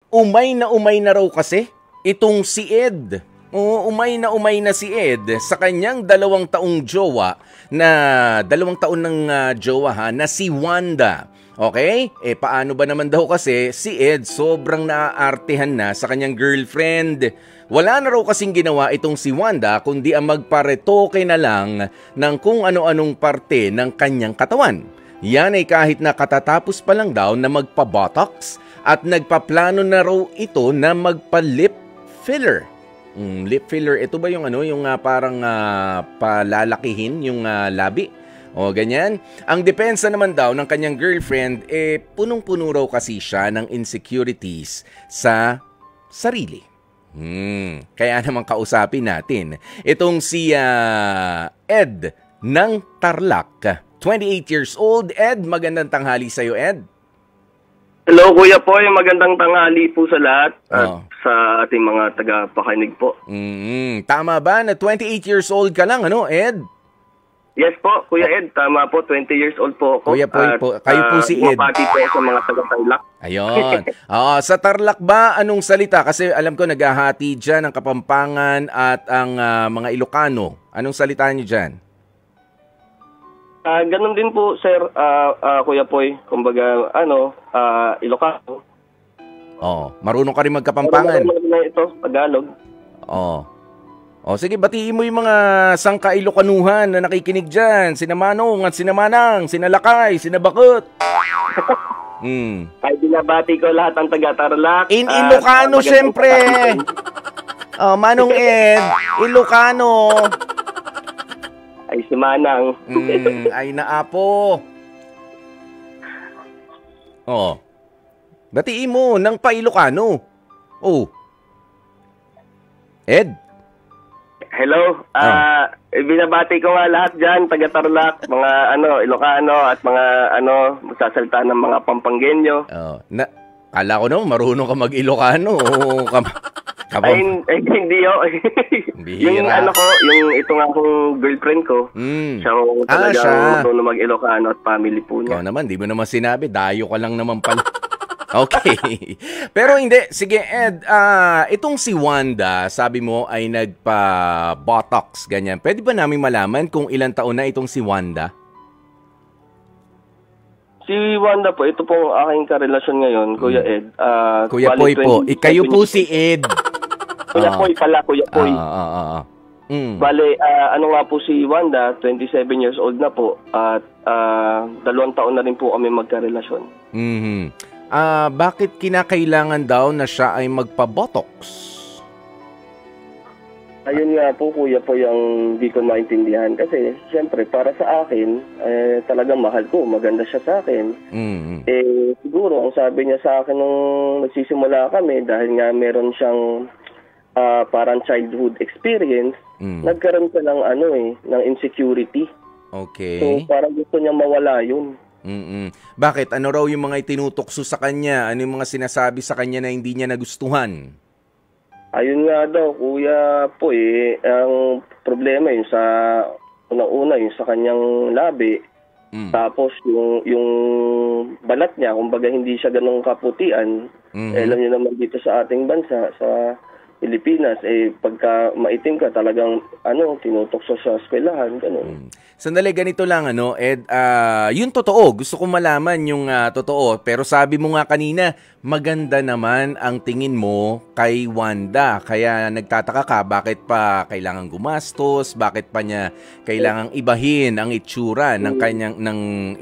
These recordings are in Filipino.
umay na raw kasi itong si Ed. Oo, umay na si Ed sa kanyang 2 taong jowa na 2 taon ng jowa na si Wanda. Okay? Paano ba naman daw kasi si Ed sobrang naaartehan na sa kanyang girlfriend. Wala na raw kasing ginawa itong si Wanda kundi ang magparetoke na lang ng kung ano-anong parte ng kanyang katawan. Yan ay kahit na katatapos pa lang daw na magpa-botox at nagpaplano na raw ito na magpa-lip filler. Lip filler, ito ba yung yung parang palalakihin yung labi? O ganyan. Ang depensa naman daw ng kanyang girlfriend, punong-puno raw kasi siya ng insecurities sa sarili. Kaya naman kausapin natin itong si Ed ng Tarlac. 28 years old. Ed, magandang tanghali sa'yo, Ed. Hello, Kuya Poy. Magandang tanghali po sa lahat at sa ating mga tagapakinig po. Tama ba na 28 years old ka lang, Ed? Yes po, Kuya Ed. Tama po, 20 years old po ako. Kuya Poy, kayo po si Ed. Mapati po sa mga taga-Tarlac. Ayun. Sa Tarlac ba, anong salita? Kasi alam ko naghahati dyan ang Kapampangan at ang mga Ilocano. Anong salita niyo dyan? Ganun din po, sir, Kuya Poy. Kumbaga, Ilocano. Marunong ka rin magkapampangan. Marunong na ito, Tagalog. Sige, batiin mo yung mga sangka Ilocanuhan na nakikinig dyan. Sina Manong at sina Manang, sina Lakay, sina Bakut. Ay, binabati ko lahat ng taga-Tarlac. In Ilocano, syempre. Manong Ed, Ilocano. Ay, si Manang. Ay, naapo. Batiin mo ng pa-Ilocano. Ed? Hello. Binabati ko nga lahat dyan, taga-Tarlac, mga Ilocano at mga magsasalita ng mga Pampanggenyo. Kala ko naman, marunong ka mag-Ilocano. Ay, hindi yo. Yung yung ito nga akong girlfriend ko, siya talagang marunong mag-Ilocano at family po niya. Ikaw naman, di mo naman sinabi, dayo ka lang naman pala. Okay. Pero hindi, sige Ed, itong si Wanda, sabi mo ay nagpa-botox, ganyan. Pwede ba namin malaman kung ilang taon na itong si Wanda? Si Wanda po, ito pong aking karelasyon ngayon, Kuya Ed. Kuya Poy po, kayo po si Ed. Kuya Poy pala, Kuya Poy. Bale, nga po si Wanda, 27 years old na po, at 2 taon na rin po kami magkarelasyon. Bakit kinakailangan daw na siya ay magpa-botox? Ayun nga po, Kuya Poy, ang di ko maintindihan. Kasi, siyempre, para sa akin, talagang mahal ko. Maganda siya sa akin. Siguro, ang sabi niya sa akin nung nagsisimula kami, dahil nga meron siyang parang childhood experience, nagkaroon siya ng ng insecurity. Okay. So, parang gusto niya mawala yun. Bakit? Ano raw yung mga itinutukso sa kanya? Ano yung mga sinasabi sa kanya na hindi niya nagustuhan? Ayun nga daw, Kuya Poy, ang problema yun sa unang-una, yung sa kanyang labi. Tapos yung balat niya, kumbaga hindi siya ganun kaputian. Alam niyo naman dito sa ating bansa, sa Pilipinas, pagka maitim ka, talagang tinutokso sa eskwelahan, ganun. Sandali, ganito lang, Ed, yung totoo, gusto kong malaman yung totoo, pero sabi mo nga kanina, maganda naman ang tingin mo kay Wanda, kaya nagtataka ka, bakit pa kailangan gumastos, bakit pa niya kailangang ibahin ang itsura ng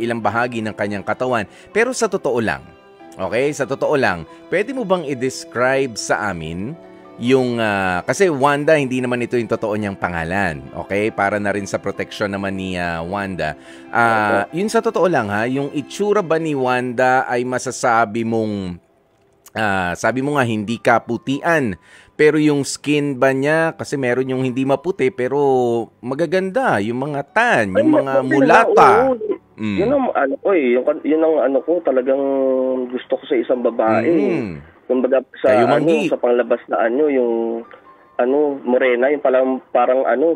ilang bahagi ng kanyang katawan. Pero sa totoo lang, okay, sa totoo lang, pwede mo bang i-describe sa amin yung, kasi Wanda, hindi naman ito yung totoo niyang pangalan. Okay? Para na rin sa protection naman ni Wanda. Yun sa totoo lang yung itsura ba ni Wanda ay masasabi mong, sabi mo nga, hindi ka putian. Pero yung skin ba niya, kasi meron yung hindi maputi, pero magaganda. Yung mga tan, yung mga mulata. Yun ang yun ang ko, talagang gusto ko sa isang babae. Kumbaga sa sa panglabas na yung morena, yung parang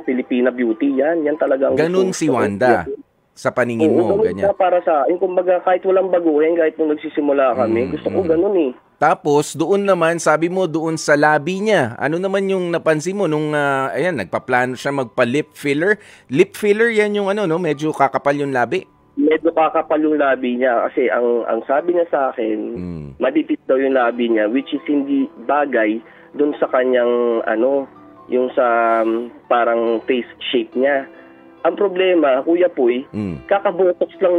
Filipina beauty, yan talaga. Ganun si Wanda sa paningin mo, ganyan. Para sa kumbaga kahit walang baguhin, kahit nung nagsisimula kami, gusto ko ganun Tapos, doon naman, sabi mo, doon sa labi niya. Ano naman yung napansin mo nung, ayan, nagpaplano siya magpa-lip filler? Lip filler, yan yung ano, no? Medyo kakapal yung labi. Medyo kakapal yung labi niya kasi ang sabi niya sa akin, madipit daw yung labi niya, which is hindi bagay doon sa kanyang, yung sa parang face shape niya. Ang problema, Kuya Puy, kakabotox lang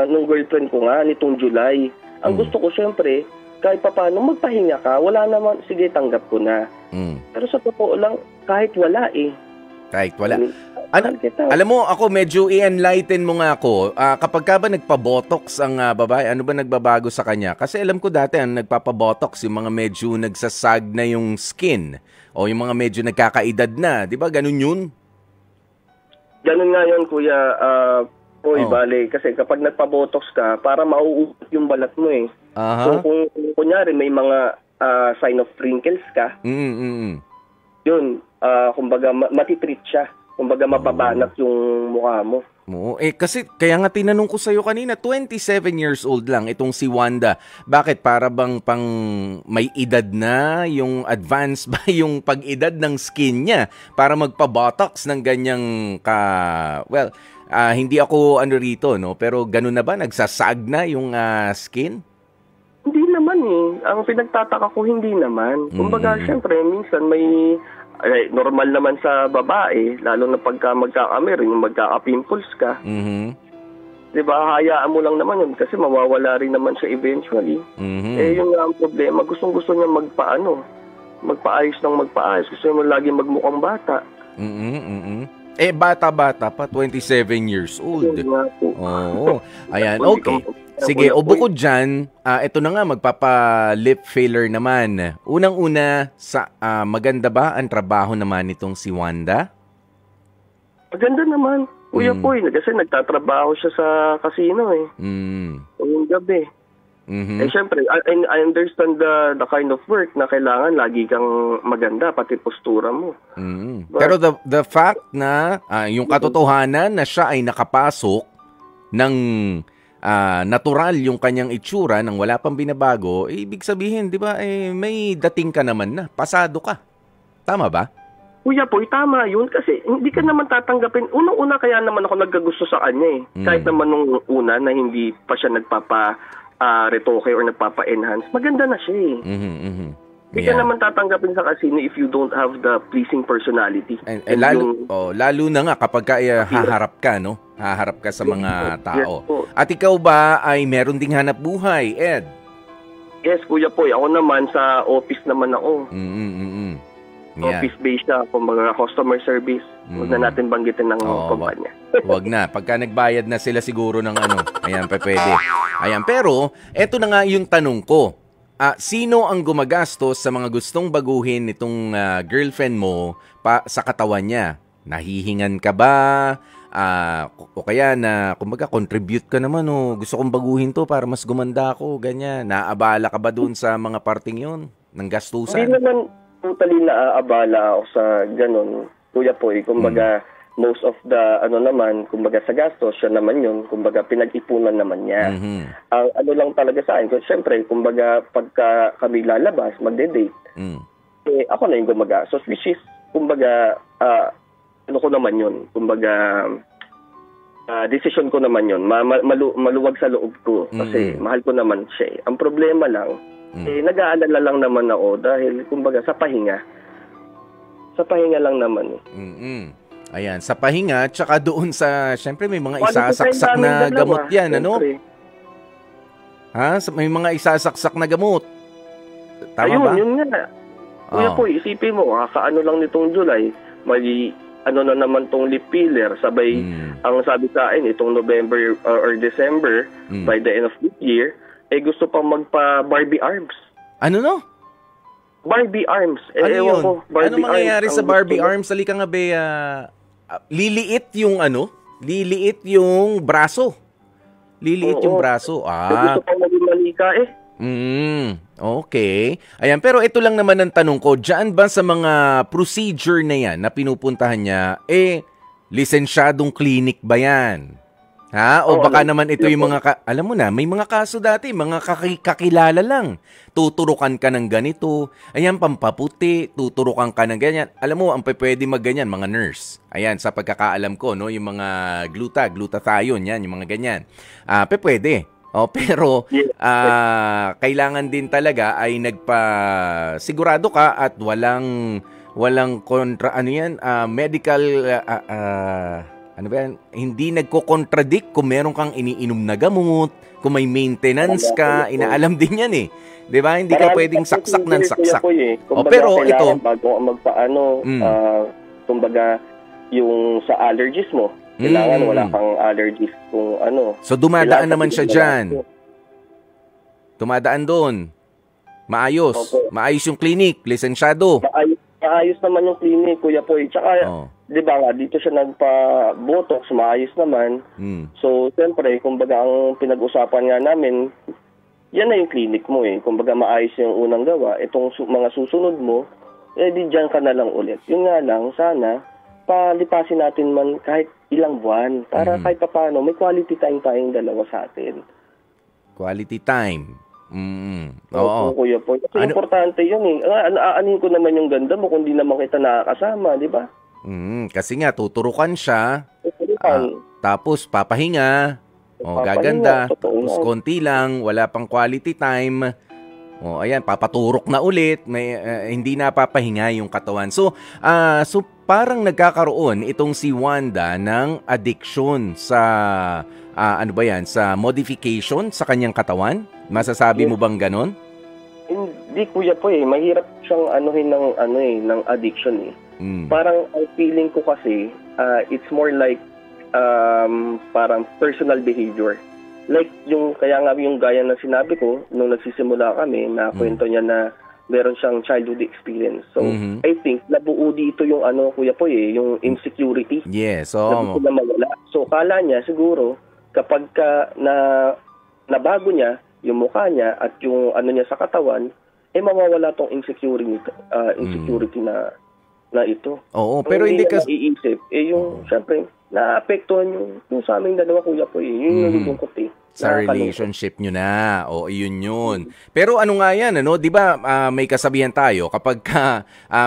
nung girlfriend ko nga, nitong July. Ang gusto ko, syempre, kahit paano, magpahinga ka. Wala naman, sige, tanggap ko na. Pero sa totoo lang, kahit wala eh. Kahit wala. Alam mo, ako medyo i-enlighten mo nga ako. Kapag ka ba nagpa-botox ang babae, ano ba nagbabago sa kanya? Kasi alam ko dati, ang nagpapa-botox, yung mga medyo nagsasag na yung skin. O yung mga medyo nagkakaedad na. Di ba? Ganun yun? Ganun nga yun, Kuya. Bale, kasi kapag nagpa-botox ka, para mauubot yung balat mo eh. So kung kunyari may mga sign of wrinkles ka, yun, kumbaga matitreat siya. Kumbaga mapabanat yung mukha mo. Oo. Kasi kaya nga tinanong ko sa'yo kanina, 27 years old lang itong si Wanda. Bakit? Para bang pang may edad na? Yung advance ba yung pag-edad ng skin niya? Para magpa-botox ng ganyang well, hindi ako rito, no? Pero ganun na ba? Nagsasag na yung skin? Hindi naman eh. Ang pinagtataka ko, hindi naman. Kumbaga, syempre, minsan may normal naman sa babae, lalo na pagka magkaka-amer, yung magkaka-pimples ka. Diba, hayaan mo lang naman yun kasi mawawala rin naman siya eventually. Yun nga ang problema. Gustong-gusto niya magpaayos ng magpaayos. Gusto niya lagi magmukhang bata. Bata-bata pa, 27 years old. Oo. Ayan, okay. Sige, o bukod dyan, ito na nga, magpapa-lip filler naman. Unang-una, maganda ba ang trabaho naman nitong si Wanda? Maganda naman. Kuya Poy, kasi nagtatrabaho siya sa casino eh. Ngayong gabi. Siyempre, I understand the kind of work na kailangan lagi kang maganda, pati postura mo. Pero the fact na yung katotohanan na siya ay nakapasok ng natural yung kanyang itsura nang wala pang binabago, ibig sabihin, di ba, may dating ka naman na, pasado ka. Tama ba? Kuya Poy, tama yun kasi hindi ka naman tatanggapin. Unang-una kaya naman ako nagkagusto sa kanya eh. Kahit naman nung una na hindi pa siya nagpapa-retoke or nagpapa-enhance, maganda na siya eh. Hindi ka naman tatanggapin sa casino if you don't have the pleasing personality. Lalo na nga kapag haharap ka, no? Haharap ka sa mga tao. Yes, at ikaw ba ay meron ding hanap buhay, Ed? Yes, Kuya Poy. Ako naman sa office naman ako. Office-based siya, kumbaga customer service. Huwag na natin banggitin ng kumpanya. Huwag na. Pagka nagbayad na sila siguro ng ayan, pwede. Ayan, pero eto na nga yung tanong ko. Sino ang gumagastos sa mga gustong baguhin nitong girlfriend mo sa katawan niya? Nahihingan ka ba? O kaya na, kumbaga, contribute ka naman, gusto kong baguhin to para mas gumanda ako, ganyan. Naabala ka ba doon sa mga parting yun? Ng gastusan? Hindi naman totally naaabala ako sa ganun, Kuya Poy. Kumbaga, most of the, kumbaga sa gastos, siya naman yun. Kumbaga, pinag-ipunan naman niya. Ang lang talaga sa akin, siyempre, kumbaga, pagka kami lalabas, magde-date, ako na yung gumagastos, which is, kumbaga, ko naman yun. Kumbaga, decision ko naman yun. Maluwag sa loob ko. Kasi mahal ko naman siya. Ang problema lang, nag-aalala lang naman ako dahil, kumbaga, sa pahinga. Sa pahinga lang naman. Ayan, sa pahinga, tsaka doon sa, syempre may mga isasaksak na gamot yan, syempre. May mga isasaksak na gamot. Tama ba? Yun nga. Kuya Poy, isipin mo, kaano lang nitong July, may na naman tong lip filler, sabay ang sabi sa akin itong November or December, by the end of this year, gusto pang magpa Barbie arms. Ano no? Barbie arms. Ano yun? Ko, ano mangyayari sa Barbie arms? Halika nga be, liliit yung liliit yung braso. Liliit yung braso. Gusto pang maging malika Okay. Ayan, pero ito lang naman ang tanong ko, diyan ba sa mga procedure na yan na pinupuntahan niya, lisensyadong clinic ba yan? Ha? O baka naman ito yung mga, alam mo na, may mga kaso dati, mga kakilala lang. Tuturukan ka ng ganito, ayan, pampaputi, tuturukan ka ng ganyan. Alam mo, ang pwede magganyan, mga nurse. Ayan, sa pagkakaalam ko, no, yung mga glutathione, yan, yung mga ganyan. Pwede. Pero kailangan din talaga ay sigurado ka at walang kontra, medical, ano ba yan? Hindi nagko-contradict kung meron kang iniinom na gamot, kung may maintenance ka, inaalam din yan eh. 'Di ba? Hindi ka pwedeng saksak ng saksak. Pero ito, bago magpaano, kumbaga yung sa allergies mo, kailangan wala kang allergies kung ano. So dumadaan naman siya diyan. Dumadaan doon. Maayos. Maayos yung clinic, lisensyado. Maayos naman yung clinic, Kuya Poy. Tsaka, di ba nga, dito siya nagpa-botox, maayos naman. So, siyempre, kumbaga, ang pinag-usapan nga namin, yan na yung clinic mo eh. Kumbaga, maayos yung unang gawa. Itong mga susunod mo, di dyan ka na lang ulit. Yun nga lang, sana, palipasin natin man kahit ilang buwan para kahit paano, may quality time tayong dalawa sa atin. Quality time. Oo, Kuya Poy. Kasi importante yun eh. Aanin ko naman yung ganda mo kung di naman kita nakakasama, di ba? Kasi nga, tuturukan siya. Tapos, papahinga. Gaganda. Tapos, konti lang. Wala pang quality time. Ayan, papaturok na ulit. Hindi na papahinga yung katawan. So parang nagkakaroon itong si Wanda ng addiction sa, sa modification sa kanyang katawan? Masasabi mo bang ganon? Hindi, Kuya Poy. Mahirap siyang ng addiction eh. Parang ang feeling ko kasi, it's more like parang personal behavior. Like kaya nga yung gaya na sinabi ko, nung nagsisimula kami, na kwento niya na meron siyang childhood experience. So, I think, nabuo dito yung Kuya Poy yung insecurity. Yes. Na mawala. So, kala niya siguro, kapag nabago niya, yung mukha niya at yung niya sa katawan, mawawala tong insecurity na ito. Oo, pero hindi kasi iisip. Syempre, naapektuhan yung sa aming dalawa, Kuya Poy. Yun yung lungkot eh. Sa relationship nyo na. Yun. Pero ano nga yan, di ba may kasabihan tayo kapag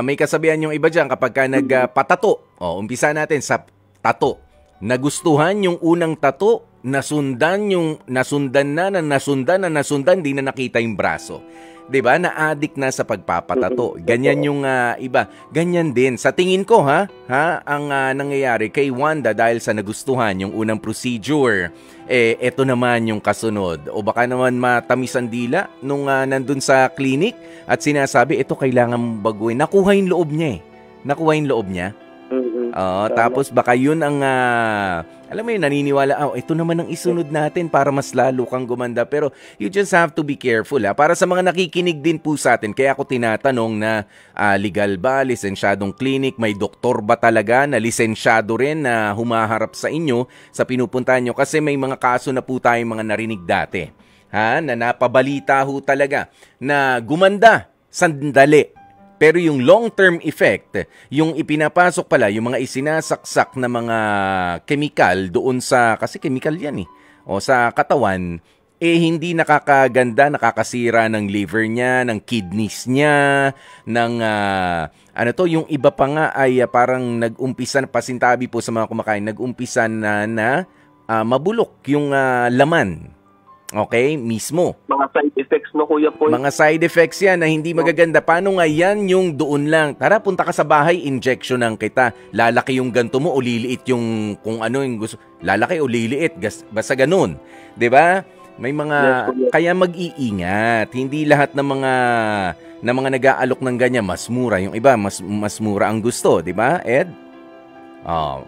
may kasabihan yung iba dyan kapag ka nagpatato. Umpisa natin sa tato. Nagustuhan yung unang tato, nasundan, di na nakita yung braso. 'Di ba? Na-addict na sa pagpapatato. Ganyan yung iba. Ganyan din sa tingin ko ang nangyayari kay Wanda dahil sa nagustuhan yung unang procedure. Eto naman yung kasunod. O baka naman matamis ang dila nung nandun sa clinic at sinasabi ito kailangan baguhin. Nakuha yung loob niya. Tapos baka yun ang alam mo yun, naniniwala, ito naman ang isunod natin para mas lalo kang gumanda. Pero you just have to be careful. Para sa mga nakikinig din po sa atin, kaya ako tinatanong na legal ba, lisensyadong clinic, may doktor ba talaga na lisensyado rin na humaharap sa inyo sa pinupuntahan nyo? Kasi may mga kaso na po tayong mga narinig dati. Na napabalita ho talaga na gumanda sandali. Pero yung long-term effect, yung ipinapasok pala, yung mga isinasaksak na mga chemical doon kasi chemical yan sa katawan, hindi nakakaganda, nakakasira ng liver niya, ng kidneys niya, ng yung iba pa nga ay parang nag-umpisa, pasintabi po sa mga kumakain, nag-umpisa na mabulok yung laman. Okay, mismo. Mga side effects no, Kuya Poy. Mga side effects yan na hindi magaganda. Paano nga yan yung doon lang? Tara, punta ka sa bahay, injection ng kita. Lalaki yung ganto mo o liliit yung kung ano yung gusto. Lalaki o liliit, basta ganun. 'Di ba? May mga kaya mag-iingat. Hindi lahat ng mga nag-aalok ng ganyan mas mura. Yung iba mas mura ang gusto, 'di ba? Ed?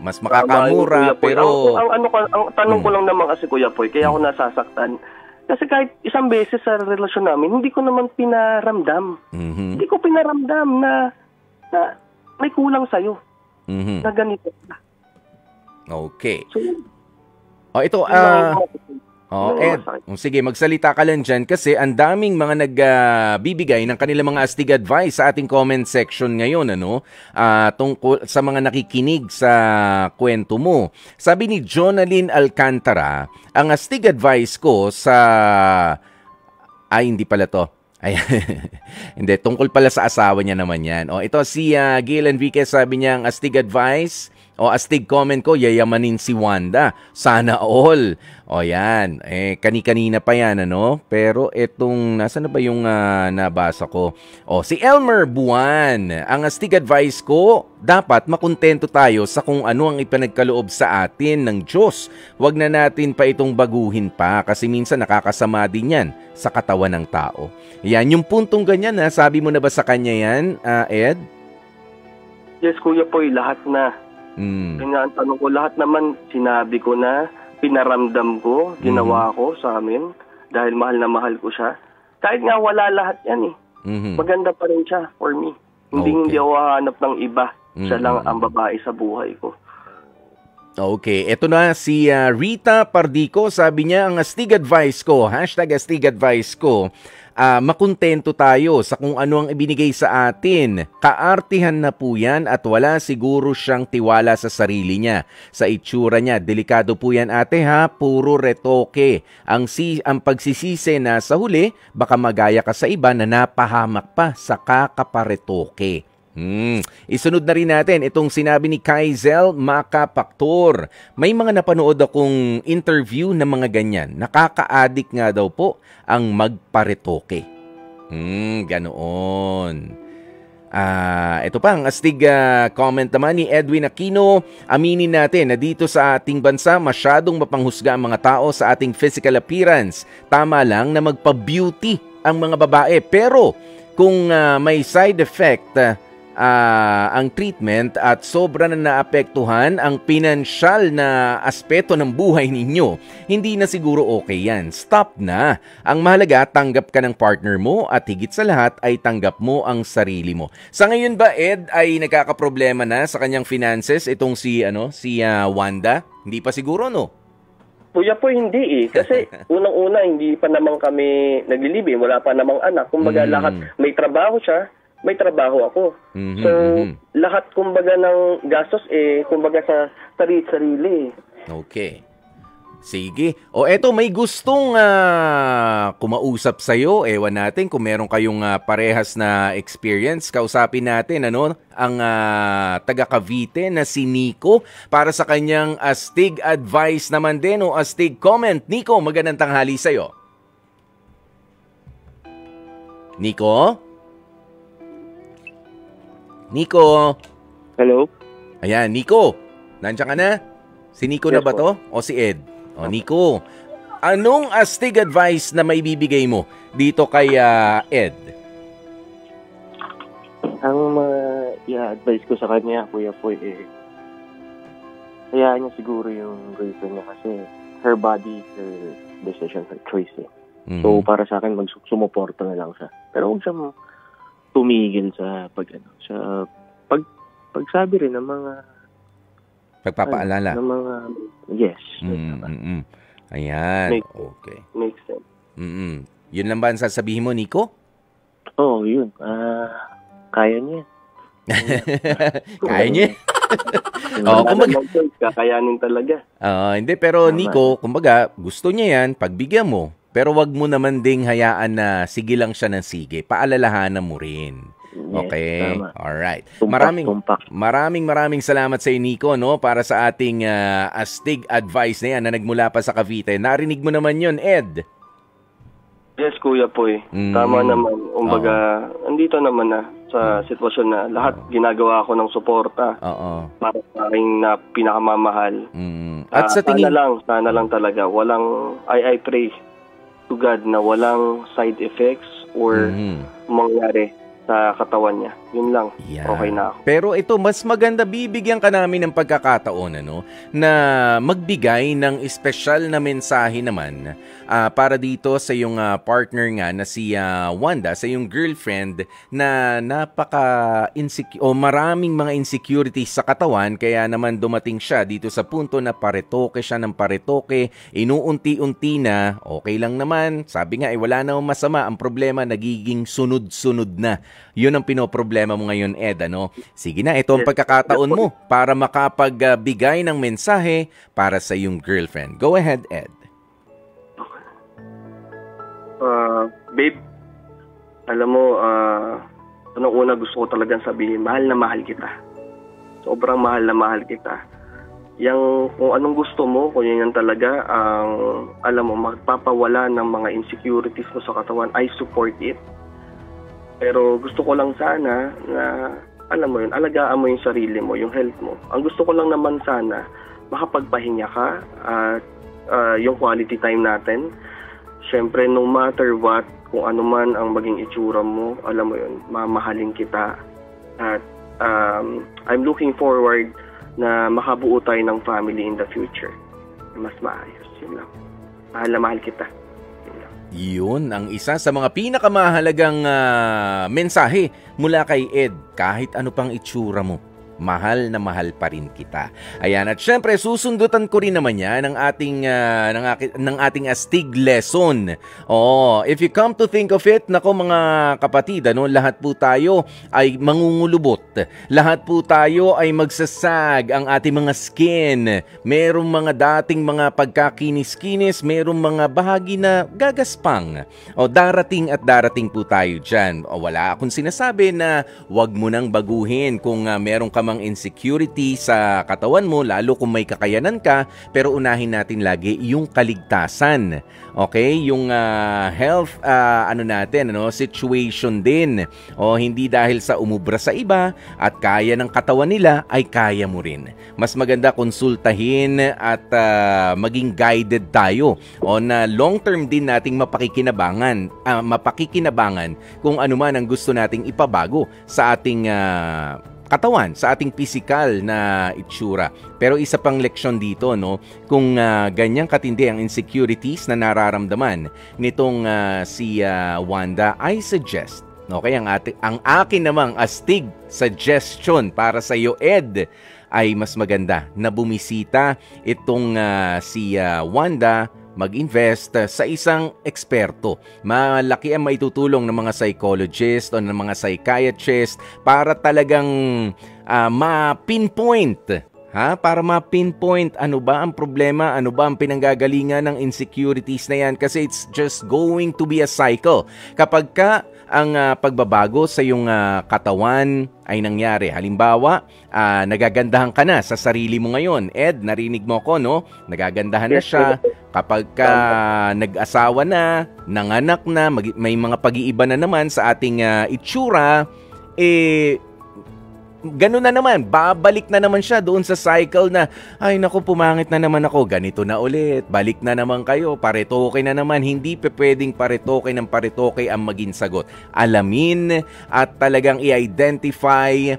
Mas makakamura pero ang tanong ko lang naman kasi, Kuya Poy, kaya ako nasasaktan. Kasi kahit isang beses sa relasyon namin, hindi ko naman pinaramdam. Hindi ko pinaramdam na may kulang sa'yo. Na ganito. Okay. So, ito, Oh, Ed, sige, magsalita ka lang dyan kasi ang daming mga nagbibigay ng kanilang mga astig advice sa ating comment section ngayon, ano? Tungkol sa mga nakikinig sa kwento mo. Sabi ni Jonalyn Alcantara, ang astig advice ko sa... Ay, hindi pala to. Ay, hindi, tungkol pala sa asawa niya naman yan. O, ito si Gail Enriquez, sabi niya, ang astig advice o astig comment ko, yayamanin si Wanda. Sana all. O yan, kani-kanina pa yan, ano? Pero itong, nasa na ba yung nabasa ko? O, si Elmer Buwan, ang astig advice ko, dapat makontento tayo sa kung ano ang ipinagkaloob sa atin ng Diyos. Huwag na natin pa itong baguhin pa kasi minsan nakakasama din yan sa katawan ng tao. Yan, yung puntong ganyan, sabi mo na ba sa kanya yan, Ed? Yes, Kuya Poy, lahat na. Kaya ang tanong ko, lahat naman sinabi ko na, pinaramdam ko, ginawa ko sa amin dahil mahal na mahal ko siya. Kahit nga wala lahat yan maganda pa rin siya for me. Hindi ako hahanap ng iba. Siya lang ang babae sa buhay ko. Okay, eto na si Rita Pardico, sabi niya, ang astig advice ko, #astig advice ko, makontento tayo sa kung ano ang ibinigay sa atin. Kaartihan na po yan at wala siguro siyang tiwala sa sarili niya, sa itsura niya. Delikado po yan, ate, ha? Puro retoke. Ang pagsisisi na sa huli, baka magaya ka sa iba na napahamak pa sa kakaparetoke. Isunod na rin natin itong sinabi ni Kaizel Macapactor. May mga napanood akong interview na mga ganyan. Nakaka-addict nga daw po ang magparetoke. Ganoon. Ito pa, ang astig comment naman ni Edwin Aquino. Aminin natin na dito sa ating bansa masyadong mapanghusga ang mga tao sa ating physical appearance. Tama lang na magpa-beauty ang mga babae. Pero kung may side effect ang treatment at sobra na naapektuhan ang pinansyal na aspeto ng buhay ninyo, hindi na siguro okay yan. Stop na. Ang mahalaga, tanggap ka ng partner mo at higit sa lahat ay tanggap mo ang sarili mo. Sa ngayon ba, Ed, ay nagkakaproblema na sa kanyang finances itong si Wanda? Hindi pa siguro, no? Kuya po, hindi Kasi unang-una, hindi pa naman kami naglilibing. Wala pa namang anak. Kumbaga lahat, may trabaho siya, may trabaho ako. So, lahat kumbaga ng gastos, kumbaga sa sarili. Okay. Sige. O eto, may gustong kumausap sa'yo. Ewan natin kung meron kayong parehas na experience. Kausapin natin, ang taga Cavite na si Nico para sa kanyang astig advice naman din o astig comment. Nico, magandang tanghali sa'yo. Nico? Nico? Hello? Ayan, Nico. Nandiyan ka na? Si Nico na ba to? O si Ed? O, Nico. Anong astig advice na may bibigay mo dito kay Ed? Ang i-advise ko sa kanya, Kuya Poy, hayaan niya siguro yung girlfriend niya kasi her body, her decision, her choice. So, para sa akin, sumuporta na lang siya. Pero huwag siyang tumigil sa pagsabi rin ng mga pagpapaalala. Ng mga yes. Ayan. Okay. Makes sense. Yun lang ba ang sasabihin mo, Nico? Oo, yun. Kaya niya. Kaya niya? Kumbaga, kakayanin talaga. Hindi, pero Nico, kumbaga, gusto niya yan, pagbigyan mo. Pero wag mo naman ding hayaan na sige lang siya ng sige. Paalalahanan mo rin. Okay? Yes, alright. Maraming salamat sa Nico, para sa ating astig advice na yan na nagmula pa sa Cavite. Narinig mo naman yun, Ed? Yes, Kuya Poy. Tama naman. Kumbaga, andito naman na sa sitwasyon na lahat ginagawa ko ng suporta para sa aking na pinakamamahal. At sa tingin... Sana lang talaga. I pray to God na walang side effects or mangyari sa katawan niya. Yun lang. Yeah. Okay na ako. Pero ito, mas maganda, bibigyan ka namin ng pagkakataon na magbigay ng espesyal na mensahe naman para dito sa iyong partner nga na si Wanda, sa iyong girlfriend na maraming mga insecurities sa katawan, kaya naman dumating siya dito sa punto na paretoke siya ng paretoke, inuunti-unti na, okay lang naman. Sabi nga, wala na masama. Ang problema, nagiging sunod-sunod na. Yun ang pinoproblema mo ngayon, Ed, Sige na, ito ang pagkakataon mo para makapagbigay ng mensahe para sa iyong girlfriend. Go ahead, Ed. Babe, alam mo, unang-una gusto ko talagang sabihin, mahal na mahal kita. Sobrang mahal na mahal kita. Kung anong gusto mo, kung yan talaga, alam mo, magpapawala ng mga insecurities mo sa katawan, I support it. Pero gusto ko lang sana na, alam mo yun, alagaan mo yung sarili mo, yung health mo. Ang gusto ko lang naman sana, makapagpahinga ka at yung quality time natin. Siyempre, no matter what, kung ano man ang maging itsura mo, alam mo yun, mamahalin kita. At I'm looking forward na makabuo tayo ng family in the future. Mas maayos. Yun lang. Mahal na mahal kita. Yun ang isa sa mga pinakamahalagang mensahe mula kay Ed. Kahit ano pang itsura mo, mahal na mahal pa rin kita. Ayan, at syempre susundutan ko rin naman yan ng ating astig lesson. If you come to think of it, nako mga kapatid, lahat po tayo ay mangungulubot. Lahat po tayo ay magsasag ang ating mga skin. Merong mga dating mga pagkakinis-kinis, merong mga bahagi na gagaspang. Darating at darating po tayo dyan. Wala akong sinasabi na wag mo nang baguhin kung merong mga insecurity sa katawan mo, lalo kung may kakayanan ka, pero unahin natin lagi yung kaligtasan. Okay? Yung health situation din. Hindi dahil sa umubra sa iba at kaya ng katawan nila ay kaya mo rin. Mas maganda konsultahin at maging guided tayo na long term din nating mapakikinabangan kung ano man ang gusto nating ipabago sa ating katawan, sa ating physical na itsura. Pero isa pang leksyon dito, kung ganyang katindi ang insecurities na nararamdaman nitong si Wanda, I suggest, ang akin namang astig suggestion para sa iyo, Ed, ay mas maganda na bumisita itong si Wanda, mag-invest sa isang eksperto. Malaki ang maitutulong ng mga psychologist o ng mga psychiatrist para talagang ma-pinpoint. Para ma-pinpoint ano ba ang problema, ano ba ang pinanggagalingan ng insecurities na yan, kasi it's just going to be a cycle. Kapag ang pagbabago sa iyong katawan ay nangyari, halimbawa, nagagandahan ka na sa sarili mo ngayon. Ed, narinig mo ko, nagagandahan na siya. Kapag nag-asawa na, nanganak na, may mga pag-iiba na naman sa ating itsura, ganun na naman, babalik na naman siya doon sa cycle na, ay naku, pumangit na naman ako, ganito na ulit, balik na naman kayo, paretoke na naman. Hindi pwedeng paretoke ng paretoke ang maging sagot. Alamin at talagang i-identify,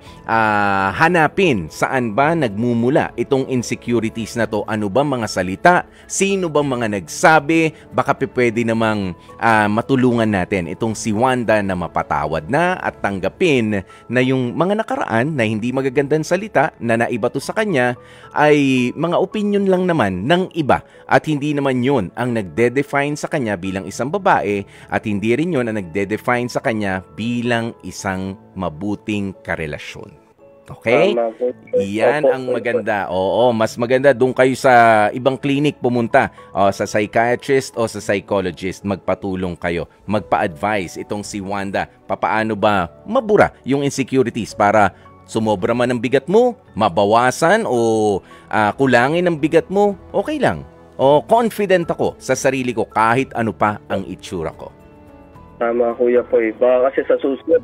hanapin saan ba nagmumula itong insecurities na to, ano bang mga salita, sino bang mga nagsabi, baka pwede namang matulungan natin itong si Wanda na mapatawad na at tanggapin na yung mga nakaraan na hindi magagandang salita na naibato sa kanya ay mga opinion lang naman ng iba at hindi naman yun ang nagde-define sa kanya bilang isang babae at hindi rin yun ang nagde-define sa kanya bilang isang mabuting karelasyon. Okay? Iyan ang maganda. Oo, mas maganda doon kayo sa ibang clinic pumunta, sa psychiatrist o sa psychologist, magpatulong kayo, magpa-advise itong si Wanda. Papaano ba mabura yung insecurities para sumobra man ang bigat mo, mabawasan o kulangin ang bigat mo, okay lang. Confident ako sa sarili ko kahit ano pa ang itsura ko. Tama, Kuya Poy. Baka kasi sa susunod,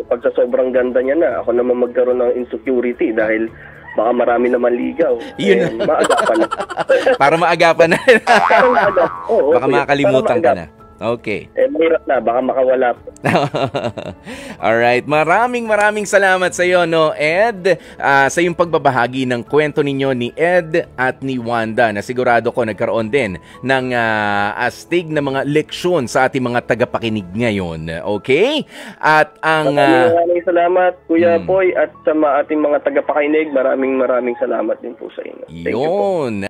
pag sa sobrang ganda niya na, ako naman magkaroon ng insecurity dahil baka marami naman ligaw. Yun. Maagapan na. Para maagapan na. Baka makalimutan ka na. Okay. Mahirap na, baka makawala po. Alright, maraming salamat sa iyo, no, Ed, sa yung pagbabahagi ng kwento ninyo ni Ed at ni Wanda, na sigurado ko nagkaroon din ng astig na mga leksyon sa ating mga tagapakinig ngayon. Okay? At ang maraming salamat, Kuya Poy, at sa ating mga tagapakinig, maraming salamat din po sa inyo. Yun.